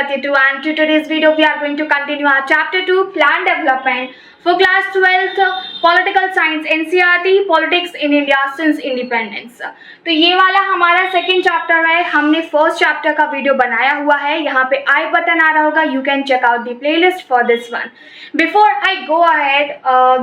32 and to today's video we are going to continue our chapter 2 plan development for class 12th political science NCERT politics in India since independence। तो ये वाला हमारा second chapter है। हमने first chapter का video बनाया हुआ है, यहाँ पे आई बटन आ रहा होगा, you can check out the playlist for this one. Before I go ahead,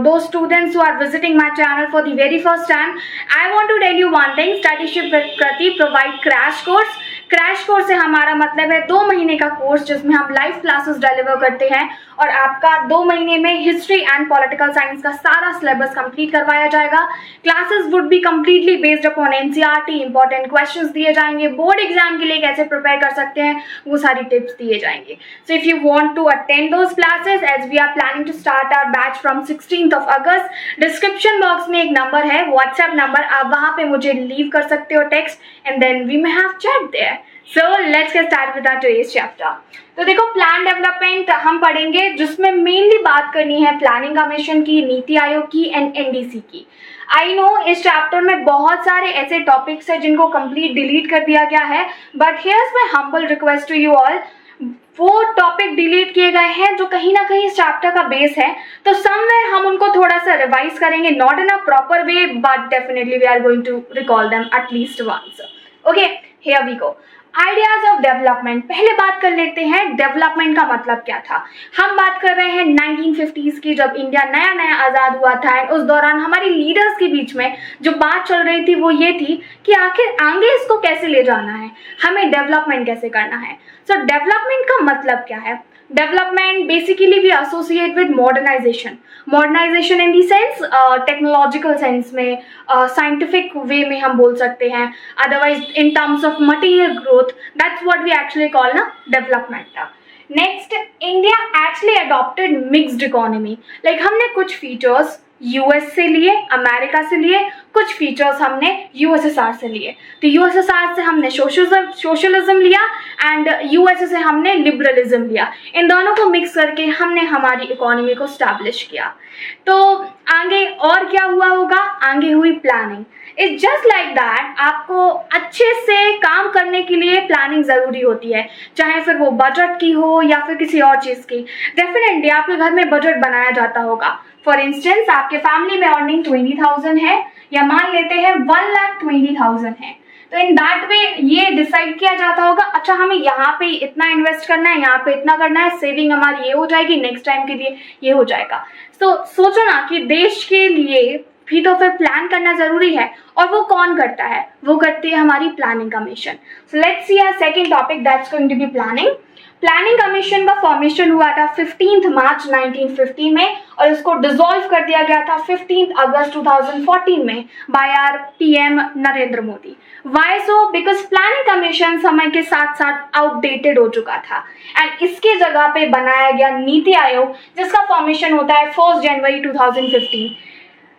those students who are visiting my channel for the very first time, I want to tell you one thing, Studyship with Krati provide crash course। Crash course से हमारा मतलब है 2 महीने का course जिसमें हम live classes deliver करते हैं और आपका 2 महीने में हिस्ट्री एंड पॉलिटिकल साइंस का सारा सिलेबस कंप्लीट करवाया जाएगा। Classes would be completely based upon NCERT, important questions दिए जाएंगे, बोर्ड एग्जाम के लिए कैसे प्रिपेयर कर सकते हैं वो सारी टिप्स दिए जाएंगे। So if you want to attend those classes as we are planning to start our batch from 16th of August, description box में एक नंबर है, व्हाट्सएप नंबर, आप वहां पे मुझे लीव कर सकते हो text and then we may have chat there. So let's get started with our today's chapter। तो देखो प्लान डेवलपमेंट हम पढ़ेंगे जिसमें मेनली बात करनी है प्लानिंग कमीशन की, नीति आयोग की एंड एनडीसी की। आई नो इस चैप्टर में बहुत सारे ऐसे टॉपिक्स हैं जिनको कंप्लीट डिलीट कर दिया गया है, but here's my humble request to you all, वो टॉपिक डिलीट किए गए हैं जो कहीं ना कहीं इस चैप्टर का बेस है, तो समवेयर हम उनको थोड़ा सा रिवाइज करेंगे, not in a proper way but definitely we are going to recall them at least once. Okay, here we go. Ideas of development, पहले बात कर लेते हैं डेवलपमेंट का मतलब क्या था। हम बात कर रहे हैं 1950s की, जब इंडिया नया नया आज़ाद हुआ था एंड उस दौरान हमारी लीडर्स के बीच में जो बात चल रही थी वो ये थी कि आखिर आगे इसको कैसे ले जाना है, हमें डेवलपमेंट कैसे करना है। सो डेवलपमेंट का मतलब क्या है? Development basically we associate with modernization, modernization in the sense technological sense में, साइंटिफिक वे में हम बोल सकते हैं, otherwise in terms of material growth, that's what we actually call ना development. Next, India actually adopted mixed economy, like हमने कुछ features US से लिए, अमेरिका से लिए, कुछ फीचर्स हमने यूएसएसआर से लिए। तो यूएसएसआर से हमने सोशलिज्म लिया एंड यूएसए से हमने लिबरलिज्म लिया, इन दोनों को मिक्स करके हमने हमारी इकोनॉमी को स्टैब्लिश किया। तो आगे और क्या हुआ होगा? आगे हुई planning. It's just like that, आपको अच्छे से काम करने के लिए प्लानिंग ज़रूरी होती है, चाहे फिर वो बजट की हो या फिर किसी और चीज़ की। डेफिनेटली आपके घर में बजट बनाया जाता होगा। फॉर इंस्टेंस आपके फैमिली में अर्निंग 20,000 है या मान लेते हैं 1,20,000 है, तो इन दैट वे ये डिसाइड किया जाता होगा, अच्छा हमें यहाँ पे इतना इन्वेस्ट करना है, यहाँ पे इतना करना है, सेविंग हमारी ये हो जाएगी, नेक्स्ट टाइम के लिए ये हो जाएगा। तो सोचो ना कि देश के लिए भी तो फिर प्लान करना जरूरी है, और वो कौन करता है? वो करती है हमारी planning commission. So let's see our second topic, that's going to be planning. Planning commission का फॉर्मेशन हुआ था 15 मार्च 1950 में और इसको डिसॉल्व कर दिया गया था 15 अगस्त 2014 में by our PM Narendra Modi. Why so? Because planning commission समय के साथ साथ आउटडेटेड हो चुका था एंड इसके जगह पे बनाया गया नीति आयोग, जिसका फॉर्मेशन होता है 1 जनवरी 2015।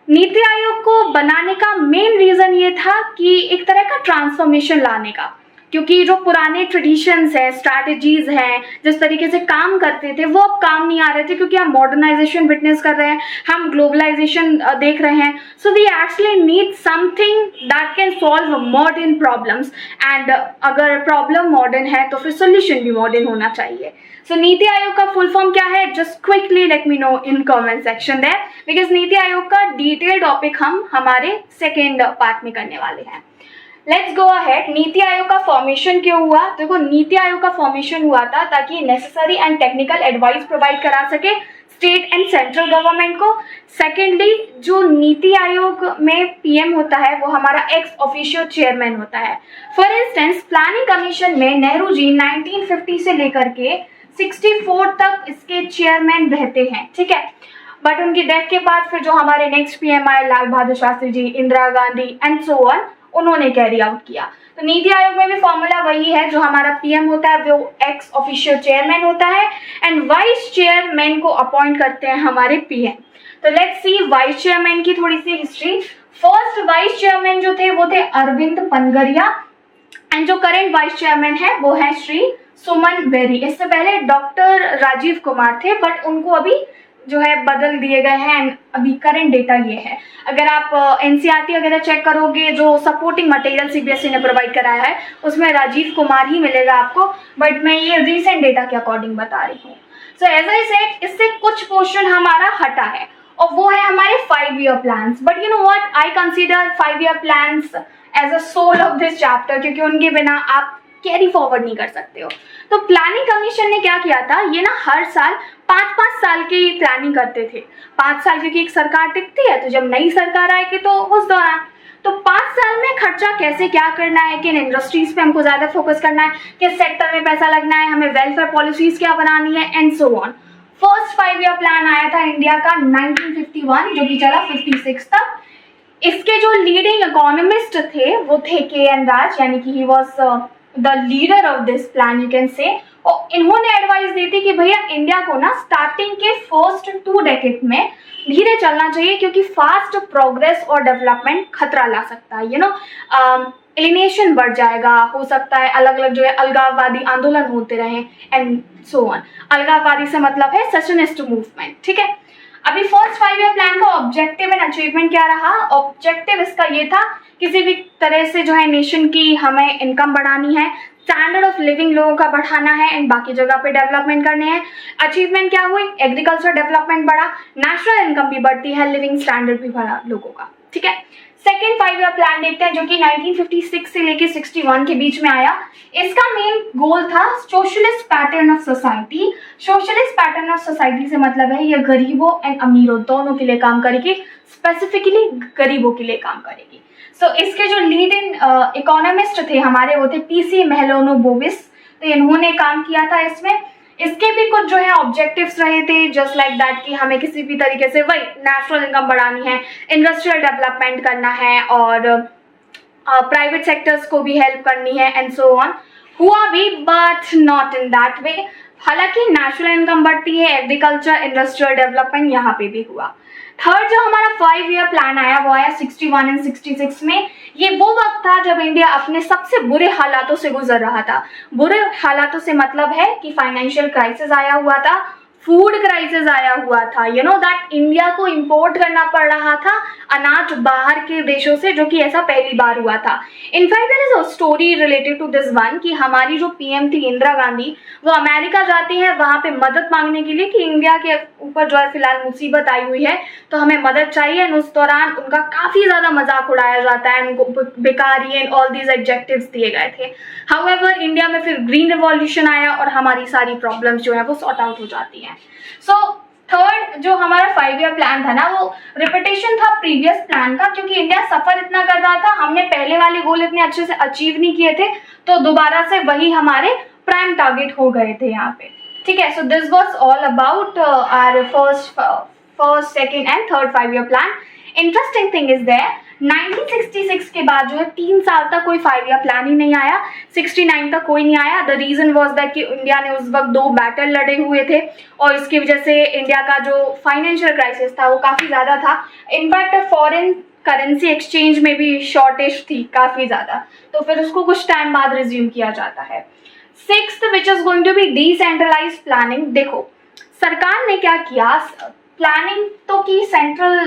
नीति आयोग को बनाने का मेन रीजन ये था कि एक तरह का ट्रांसफॉर्मेशन लाने का, क्योंकि जो पुराने ट्रेडिशंस हैं, स्ट्रैटेजीज हैं, जिस तरीके से काम करते थे वो अब काम नहीं आ रहे थे, क्योंकि हम मॉडर्नाइजेशन विटनेस कर रहे हैं, हम ग्लोबलाइजेशन देख रहे हैं। So we actually need something that can solve modern problems and अगर प्रॉब्लम मॉडर्न है तो फिर सोल्यूशन भी मॉडर्न होना चाहिए। सो नीति आयोग का फुल फॉर्म क्या है? Just quickly let me know in comment section there, because NITI Aayog का डिटेल टॉपिक हम हमारे सेकेंड पार्ट में करने वाले हैं। Let's go ahead. नीति आयोग का फॉर्मेशन क्यों हुआ? देखो, नीति आयोग का फॉर्मेशन हुआ था ताकि necessary and technical advice provide करा सके स्टेट एंड सेंट्रल गवर्नमेंट को। सेकेंडली, जो नीति आयोग में पीएम होता है वो हमारा एक्स ऑफिशियल चेयरमैन होता है। फॉर इंस्टेंस प्लानिंग कमीशन में नेहरू जी 1950 से लेकर के 64 तक इसके चेयरमैन रहते हैं, ठीक है, बट उनकी डेथ के बाद फिर जो हमारे नेक्स्ट पीएम आए, Lal Bahadur Shastri ji, Indira Gandhi and so on, उन्होंने कैरी आउट किया। तो नीति आयोग में भी फॉर्मूला वही है, जो हमारा पीएम होता है वो एक्स ऑफिशियल चेयरमैन होता है एंड वाइस चेयरमैन को अपॉइंट करते हैं हमारे पीएम। तो लेट्स सी वाइस चेयरमैन की थोड़ी सी हिस्ट्री। फर्स्ट वाइस चेयरमैन जो थे वो थे अरविंद पनगरिया एंड जो करेंट वाइस चेयरमैन है वो है श्री सुमन बेरी। इससे पहले डॉक्टर राजीव कुमार थे, बट उनको अभी जो है बदल दिए गए हैं। अभी करंट डेटा ये है, अगर आप एनसीईआरटी वगैरह चेक करोगे, जो सपोर्टिंग मटेरियल सीबीएसई ने प्रोवाइड कराया है उसमें राजीव कुमार ही मिलेगा आपको, बट मैं ये रिसेंट डेटा के अकॉर्डिंग बता रही हूँ। सो एज आई सेड, इससे कुछ पोर्शन हमारा हटा है और वो है हमारे 5 year plans. But you know what, I consider 5 year plans as a soul of this chapter, क्योंकि उनके बिना आप कैरी फॉरवर्ड नहीं कर सकते हो। तो प्लानिंग कमीशन ने क्या किया था, ये ना हर साल 5-5 साल की प्लानिंग करते थे। 5 साल क्योंकि एक सरकार टिकती है, तो जब नई सरकार आएगी तो उस दौरान तो 5 साल में खर्चा कैसे क्या करना है, किन इंडस्ट्रीज पे हमको ज़्यादा फोकस करना है, किस सेक्टर में पैसा लगना है, हमें वेलफेयर पॉलिसीज क्या बनानी है, and so on. First 5 year plan आया था इंडिया का 1951, जो कि चला 56 तक। इसके जो लीडिंग इकोनॉमिस्ट थे वो थे के.एन. राज, यानी कि he was the leader of this plan, you can say. और इन्होंने एडवाइस दी थी कि भैया इंडिया को ना स्टार्टिंग के फर्स्ट 2 डेकेड में धीरे चलना चाहिए, क्योंकि फास्ट प्रोग्रेस और डेवलपमेंट खतरा ला सकता है। एलिनेशन बढ़ जाएगा, हो सकता है अलग अलग जो है अलगाववादी आंदोलन होते रहे एंड सो ऑन। अलगाववादी से मतलब है सेशनिस्ट मूवमेंट, ठीक है। अभी फर्स्ट 5 ईयर प्लान का ऑब्जेक्टिव एंड अचीवमेंट क्या रहा? ऑब्जेक्टिव इसका ये था, किसी भी तरह से जो है नेशन की हमें इनकम बढ़ानी है, स्टैंडर्ड ऑफ लिविंग लोगों का बढ़ाना है एंड बाकी जगह पे डेवलपमेंट करने हैं। अचीवमेंट क्या हुई? एग्रीकल्चर डेवलपमेंट बढ़ा, नेशनल इनकम भी बढ़ती है, लिविंग स्टैंडर्ड भी बढ़ा लोगों का, ठीक है। सेकेंड 5 ईयर प्लान देखते हैं, जो कि 1956 से लेके 61 के बीच में आया। इसका मेन गोल था socialist pattern of society. Socialist pattern of society से मतलब है ये गरीबों एंड अमीरों दोनों के लिए काम करेगी, स्पेसिफिकली गरीबों के लिए काम करेगी। सो इसके जो लीडिंग इकोनॉमिस्ट थे हमारे, वो थे पीसी मेहलोनोबिस, तो इन्होंने काम किया था इसमें। इसके भी कुछ जो है ऑब्जेक्टिव्स रहे थे, जस्ट लाइक दैट कि हमें किसी भी तरीके से वही नेशनल इनकम बढ़ानी है, इंडस्ट्रियल डेवलपमेंट करना है और प्राइवेट सेक्टर्स को भी हेल्प करनी है एंड सो ऑन। हुआ भी, but not in that way. हालांकि नेशनल इनकम बढ़ती है, एग्रीकल्चर, इंडस्ट्रियल डेवलपमेंट यहाँ पे भी हुआ। थर्ड जो हमारा 5 ईयर प्लान आया वो आया 61 एंड 66 में। ये वो वक्त था जब इंडिया अपने सबसे बुरे हालातों से गुजर रहा था। बुरे हालातों से मतलब है कि फाइनेंशियल क्राइसिस आया हुआ था, फूड क्राइसिस आया हुआ था, यू नो दैट इंडिया को इंपोर्ट करना पड़ रहा था अनाज बाहर के देशों से, जो कि ऐसा पहली बार हुआ था। In fact there is a story related to this one कि हमारी जो पीएम थी इंदिरा गांधी, वो अमेरिका जाती हैं वहाँ पे मदद मांगने के लिए कि इंडिया के ऊपर जो है फिलहाल मुसीबत आई हुई है तो हमें मदद चाहिए। एंड उस दौरान उनका काफ़ी ज़्यादा मजाक उड़ाया जाता है, उनको बेकारी एंड ऑल दीज एडजेक्टिव्स दिए गए थे। हाउएवर इंडिया में फिर ग्रीन रिवॉल्यूशन आया और हमारी सारी प्रॉब्लम्स जो है वो सॉर्ट आउट हो जाती हैं। सो थर्ड जो हमारा 5 ईयर प्लान था ना, वो रिपीटेशन था प्रीवियस प्लान का, क्योंकि इंडिया सफर इतना कर रहा था, हमने पहले वाले गोल इतने अच्छे से अचीव नहीं किए थे, तो दोबारा से वही हमारे प्राइम टारगेट हो गए थे यहाँ पे, ठीक है। So this was all about our first second and third 5 year plan. Interesting thing is there, 1966 के बाद जो है 3 साल तक कोई 5 ईयर प्लान ही नहीं आया, 69 तक कोई नहीं आया। द रीजन वाज दैट कि इंडिया ने उस वक्त 2 बैटल लड़े हुए थे और इसकी वजह से इंडिया का जो फाइनेंशियल क्राइसिस था वो काफ़ी ज़्यादा था। इनफैक्ट फॉरेन करेंसी एक्सचेंज में भी शॉर्टेज थी काफ़ी ज़्यादा, तो फिर उसको कुछ टाइम बाद रिज्यूम किया जाता है। Sixth which is going to be decentralise planning. देखो सरकार ने क्या किया, प्लानिंग तो की सेंट्रल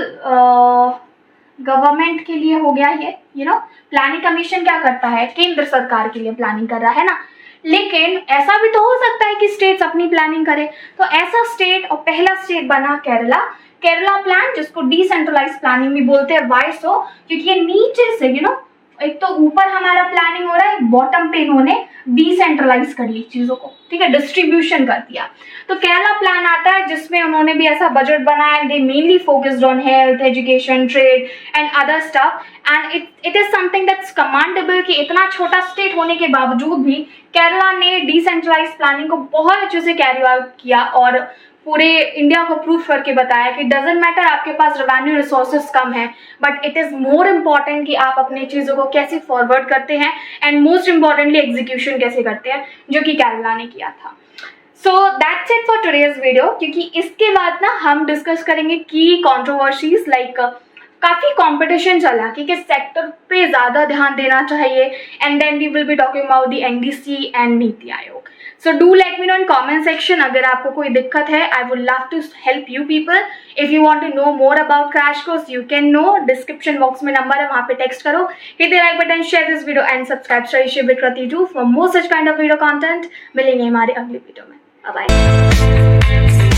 गवर्नमेंट के लिए हो गया ये, यू नो प्लानिंग कमीशन क्या करता है, केंद्र सरकार के लिए प्लानिंग कर रहा है ना, लेकिन ऐसा भी तो हो सकता है कि स्टेट्स अपनी प्लानिंग करें। तो ऐसा स्टेट और पहला स्टेट बना केरला प्लान, जिसको डिसेंट्रलाइज प्लानिंग भी बोलते हैं। वाई सो? क्योंकि ये नीचे से, यू नो, एक तो ऊपर हमारा प्लानिंग हो रहा है, बॉटम पे इन्होंने डिसेंट्रलाइज कर ली चीजों को, ठीक है, डिस्ट्रीब्यूशन कर दिया। तो केरला प्लान आता है जिसमें उन्होंने भी ऐसा बजट बनाया, दे mainly focused on health, education, trade and other stuff, and it is something that's commendable कि इतना छोटा स्टेट होने के बावजूद भी केरला ने डिसेंट्रलाइज प्लानिंग को बहुत अच्छे से कैरी आउट किया और पूरे इंडिया को प्रूफ करके बताया कि डजेंट मैटर आपके पास रेवेन्यू रिसोर्सेज कम है, but it is more important कि आप अपनी चीज़ों को कैसे फॉरवर्ड करते हैं एंड मोस्ट इम्पॉर्टेंटली एग्जीक्यूशन कैसे करते हैं, जो कि केरला ने किया था। So that's it for today's video, क्योंकि इसके बाद ना हम डिस्कस करेंगे की कॉन्ट्रोवर्सीज, लाइक काफ़ी कंपटीशन चला कि किस सेक्टर पे ज़्यादा ध्यान देना चाहिए, and then we will be talking about the NDC and NITI Aayog. So do let me know in comment section अगर आपको कोई दिक्कत है. I would love to help you people. If you want to know more about crash course you can know. Description box में number है, वहां पे text करो. Hit the like button, share this video and subscribe Shri Vikriti to for more such kind of video content. मिलेंगे हमारे अगली video में. Bye bye.